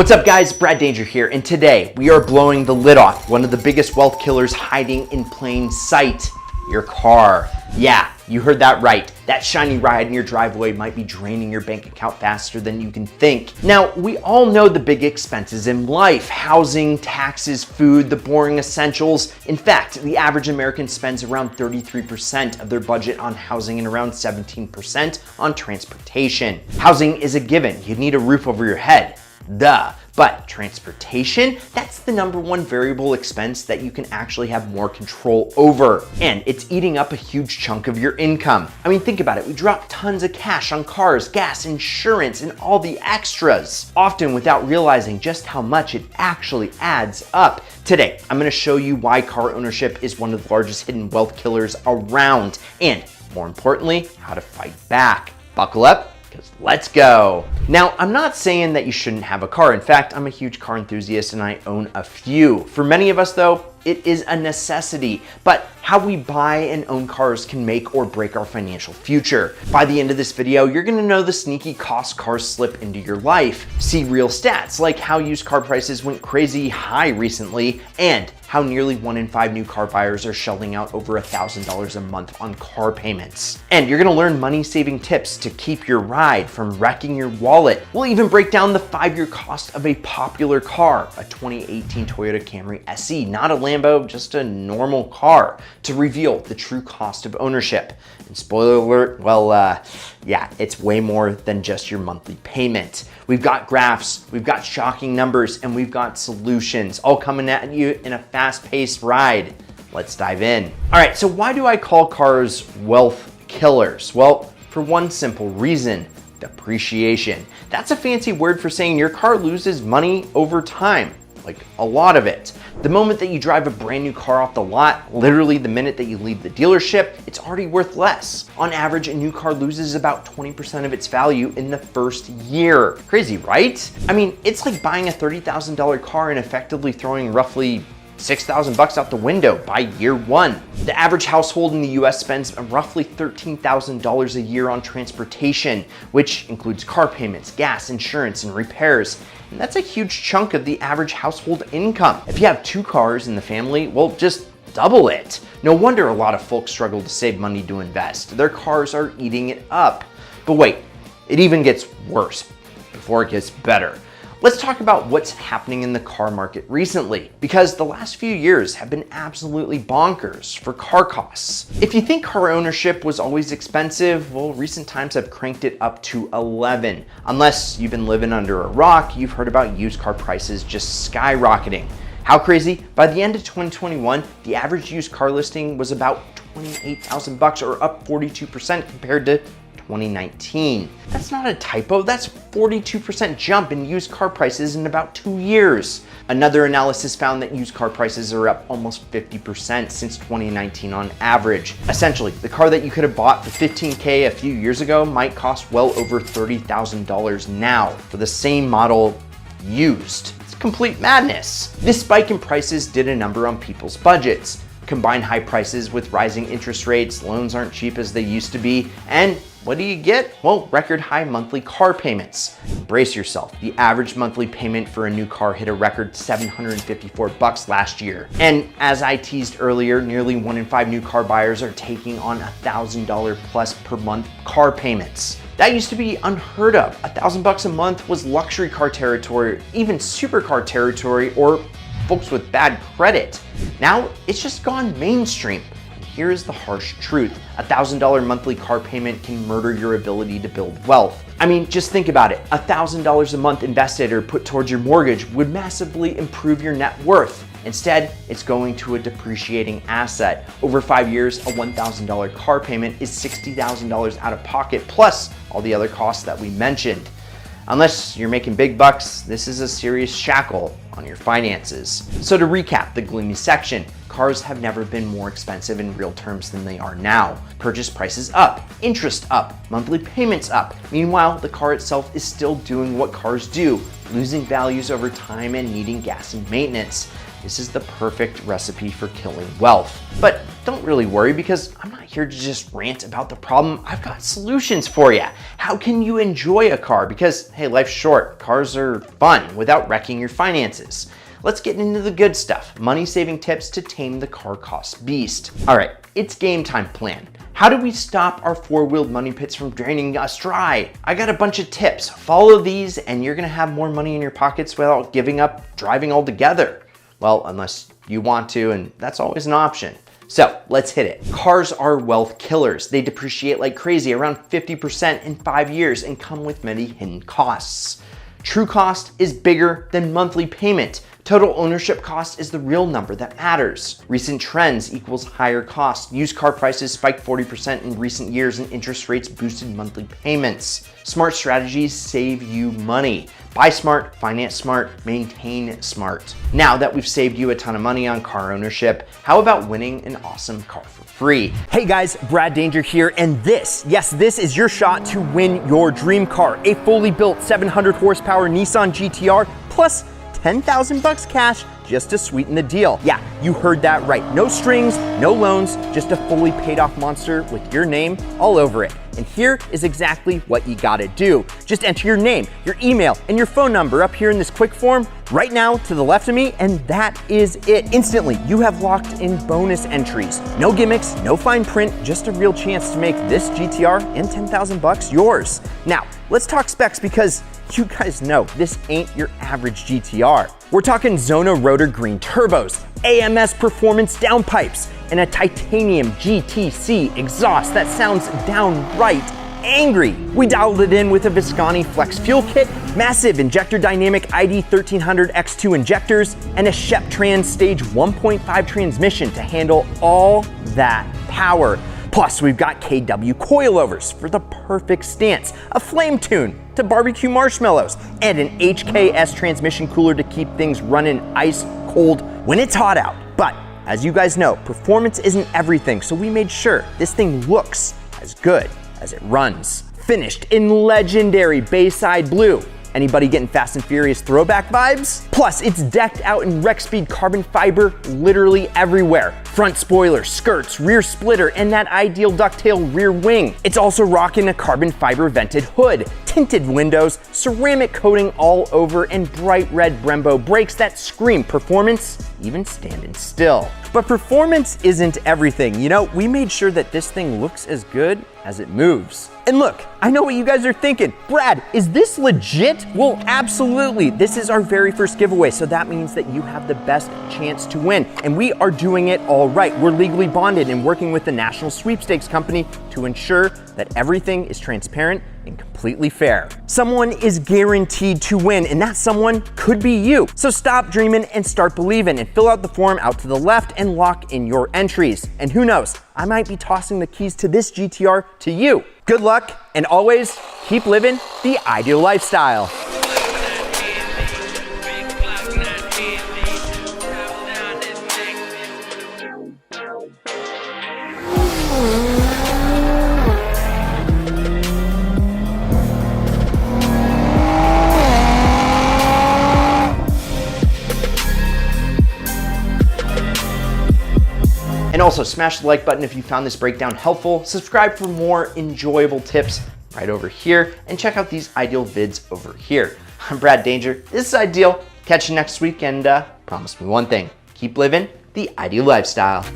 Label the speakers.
Speaker 1: What's up guys, Brad Danger here, and today we are blowing the lid off one of the biggest wealth killers hiding in plain sight, your car. Yeah, you heard that right. That shiny ride in your driveway might be draining your bank account faster than you can think. Now, we all know the big expenses in life: housing, taxes, food, the boring essentials. In fact, the average American spends around 33% of their budget on housing and around 17% on transportation. Housing is a given. You need a roof over your head. Duh. But transportation, that's the number one variable expense that you can actually have more control over. And it's eating up a huge chunk of your income. I mean, think about it. We drop tons of cash on cars, gas, insurance, and all the extras, often without realizing just how much it actually adds up. Today, I'm gonna show you why car ownership is one of the largest hidden wealth killers around, and more importantly, how to fight back. Buckle up, because let's go. Now, I'm not saying that you shouldn't have a car. In fact, I'm a huge car enthusiast and I own a few. For many of us though, it is a necessity, but how we buy and own cars can make or break our financial future. By the end of this video, you're gonna know the sneaky costs cars slip into your life, see real stats like how used car prices went crazy high recently, and how nearly 1 in 5 new car buyers are shelling out over $1,000 a month on car payments. And you're gonna learn money-saving tips to keep your ride from wrecking your wallet. We'll even break down the 5-year cost of a popular car, a 2018 Toyota Camry SE, not a Lambo, just a normal car, to reveal the true cost of ownership. And spoiler alert, well, yeah, it's way more than just your monthly payment. We've got graphs, we've got shocking numbers, and we've got solutions, all coming at you in a fast-paced ride. Let's dive in. All right, so why do I call cars wealth killers? Well, for one simple reason: depreciation. That's a fancy word for saying your car loses money over time. Like a lot of it. The moment that you drive a brand new car off the lot, literally the minute that you leave the dealership, it's already worth less. On average, a new car loses about 20% of its value in the first year. Crazy, right? I mean, it's like buying a $30,000 car and effectively throwing roughly $6,000 out the window by year one. The average household in the US spends roughly $13,000 a year on transportation, which includes car payments, gas, insurance, and repairs. And that's a huge chunk of the average household income. If you have 2 cars in the family, well, just double it. No wonder a lot of folks struggle to save money to invest. Their cars are eating it up. But wait, it even gets worse before it gets better. Let's talk about what's happening in the car market recently, because the last few years have been absolutely bonkers for car costs. If you think car ownership was always expensive, well, recent times have cranked it up to 11. Unless you've been living under a rock, you've heard about used car prices just skyrocketing. How crazy? By the end of 2021, the average used car listing was about $28,000, or up 42% compared to 2019. That's not a typo, that's 42% jump in used car prices in about 2 years. Another analysis found that used car prices are up almost 50% since 2019 on average. Essentially, the car that you could have bought for $15K a few years ago might cost well over $30,000 now for the same model used. It's complete madness. This spike in prices did a number on people's budgets. Combine high prices with rising interest rates, loans aren't cheap as they used to be, and what do you get? Well, record high monthly car payments. Brace yourself. The average monthly payment for a new car hit a record $754 last year. And as I teased earlier, nearly 1 in 5 new car buyers are taking on $1,000 plus per month car payments. That used to be unheard of. $1,000 a month was luxury car territory, even supercar territory, or folks with bad credit. Now it's just gone mainstream. Here is the harsh truth: $1,000 monthly car payment can murder your ability to build wealth. I mean, just think about it. $1,000 a month invested or put towards your mortgage would massively improve your net worth. Instead, it's going to a depreciating asset. Over 5 years, a $1,000 car payment is $60,000 out of pocket, plus all the other costs that we mentioned. Unless you're making big bucks, this is a serious shackle on your finances. So to recap the gloomy section, cars have never been more expensive in real terms than they are now. Purchase prices up, interest up, monthly payments up. Meanwhile, the car itself is still doing what cars do, losing values over time and needing gas and maintenance. this is the perfect recipe for killing wealth. But don't really worry, because I'm not here to just rant about the problem. I've got solutions for you. How can you enjoy a car? Because, hey, life's short. Cars are fun without wrecking your finances. Let's get into the good stuff. Money-saving tips to tame the car cost beast. All right, it's game time plan. How do we stop our four-wheeled money pits from draining us dry? I got a bunch of tips. Follow these and you're gonna have more money in your pockets without giving up driving altogether. Well, unless you want to, and that's always an option. So let's hit it. Cars are wealth killers. They depreciate like crazy, around 50% in 5 years, and come with many hidden costs. True cost is bigger than monthly payment. Total ownership cost is the real number that matters. Recent trends equals higher cost. Used car prices spiked 40% in recent years and interest rates boosted monthly payments. Smart strategies save you money. Buy smart, finance smart, maintain smart. Now that we've saved you a ton of money on car ownership, how about winning an awesome car for free? Hey guys, Brad Danger here, and this is your shot to win your dream car. A fully built 700 horsepower Nissan GTR plus 10,000 bucks cash just to sweeten the deal. Yeah, you heard that right. No strings, no loans, just a fully paid off monster with your name all over it. And here is exactly what you gotta do. Just enter your name, your email, and your phone number up here in this quick form right now to the left of me, and that is it. Instantly, you have locked in bonus entries. No gimmicks, no fine print, just a real chance to make this GTR and 10,000 bucks yours. Now, let's talk specs, because you guys know this ain't your average GTR. We're talking Zona rotor green turbos, AMS performance downpipes, and a titanium GTC exhaust that sounds downright angry. We dialed it in with a Visconti Flex fuel kit, massive injector dynamic ID 1300 X2 injectors, and a Shep-Trans stage 1.5 transmission to handle all that power. Plus, we've got KW coilovers for the perfect stance, a flame tune to barbecue marshmallows, and an HKS transmission cooler to keep things running ice cold when it's hot out. But as you guys know, performance isn't everything, so we made sure this thing looks as good as it runs. Finished in legendary Bayside blue. Anybody getting Fast and Furious throwback vibes? Plus, it's decked out in Rexpeed carbon fiber literally everywhere. Front spoiler, skirts, rear splitter, and that ideal ducktail rear wing. It's also rocking a carbon fiber vented hood, tinted windows, ceramic coating all over, and bright red Brembo brakes that scream performance, even standing still. But performance isn't everything. You know, we made sure that this thing looks as good as it moves. And look, I know what you guys are thinking. Brad, is this legit? Well, absolutely. This is our very first giveaway, so that means that you have the best chance to win. And we are doing it all right. We're legally bonded and working with the National Sweepstakes Company to ensure that everything is transparent and completely fair. Someone is guaranteed to win, and that someone could be you. So stop dreaming and start believing, and fill out the form out to the left and lock in your entries. And who knows, I might be tossing the keys to this GTR to you. Good luck, and always keep living the ideal lifestyle. And also smash the like button if you found this breakdown helpful, subscribe for more enjoyable tips right over here, and check out these Ideal vids over here. I'm Brad Danger, this is Ideal. Catch you next week, and promise me one thing, keep living the ideal lifestyle.